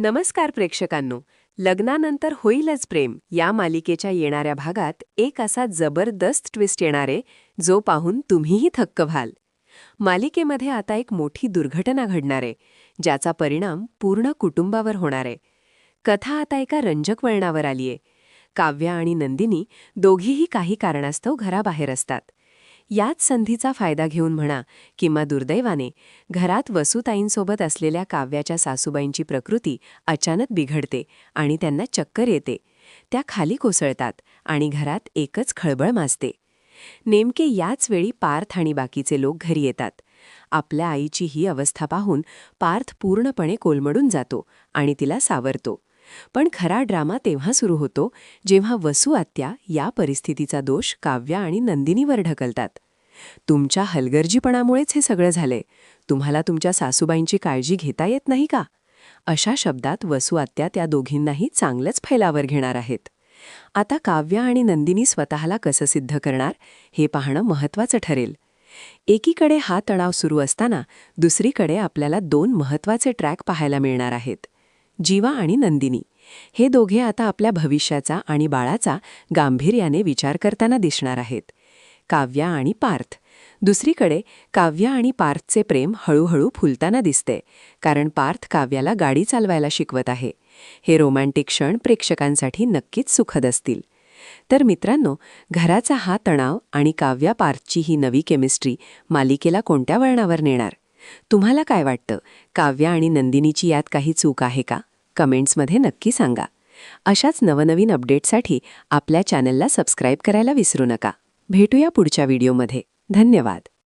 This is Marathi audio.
नमस्कार प्रेक्षकांनो. लग्नानंतर होईलच प्रेम या मालिकेच्या येणाऱ्या भागात एक असा जबरदस्त ट्विस्ट येणारे जो पाहून तुम्हीही थक्क व्हाल. मालिकेमध्ये आता एक मोठी दुर्घटना घडणार आहे, ज्याचा परिणाम पूर्ण कुटुंबावर होणार आहे. कथा आता एका रंजक वळणावर आलीये. काव्या आणि नंदिनी दोघीही काही कारणास्तव घराबाहेर असतात. याच संधीचा फायदा घेऊन म्हणा किंवा दुर्दैवाने घरात वसुताईंसोबत असलेल्या काव्याच्या सासूबाईंची प्रकृती अचानक बिघडते आणि त्यांना चक्कर येते. त्या खाली कोसळतात आणि घरात एकच खळबळ माजते. नेमके याच वेळी पार्थ आणि बाकीचे लोक घरी येतात. आपल्या आईची ही अवस्था पाहून पार्थ पूर्णपणे कोलमडून जातो आणि तिला सावरतो. पण खरा ड्रामा तेव्हा सुरू होतो जेव्हा वसू आत्या या परिस्थितीचा दोष काव्या आणि नंदिनीवर ढकलतात. तुमच्या हलगर्जीपणामुळेच हे सगळं झालंय. तुम्हाला तुमच्या सासूबाईंची काळजी घेता येत नाही का? अशा शब्दात वसू आत्या त्या दोघींनाही चांगलंच फैलावर घेणार आहेत. आता काव्या आणि नंदिनी स्वतःला कसं सिद्ध करणार हे पाहणं महत्त्वाचं ठरेल. एकीकडे हा तणाव सुरू असताना दुसरीकडे आपल्याला दोन महत्त्वाचे ट्रॅक पाहायला मिळणार आहेत. जीवा आणि नंदिनी हे दोघे आता आपल्या भविष्याचा आणि बाळाचा गांभीर्याने विचार करताना दिसणार आहेत. काव्या आणि पार्थ दुसरीकडे काव्या आणि पार्थचे प्रेम हळूहळू फुलताना दिसते, कारण पार्थ काव्याला गाडी चालवायला शिकवत आहे. हे रोमॅन्टिक क्षण प्रेक्षकांसाठी नक्कीच सुखद असतील. तर मित्रांनो, घराचा हा तणाव आणि काव्या पार्थची ही नवी केमिस्ट्री मालिकेला कोणत्या वळणावर नेणार? तुम्हाला काय वाटतं? काव्या आणि नंदिनीची यात काही चूक आहे का? कमेंट्समध्ये नक्की सांगा. अशाच नवनवीन अपडेटसाठी आपल्या चॅनलला सबस्क्राईब करायला विसरू नका. भेटूया पुढच्या व्हिडिओमध्ये. धन्यवाद.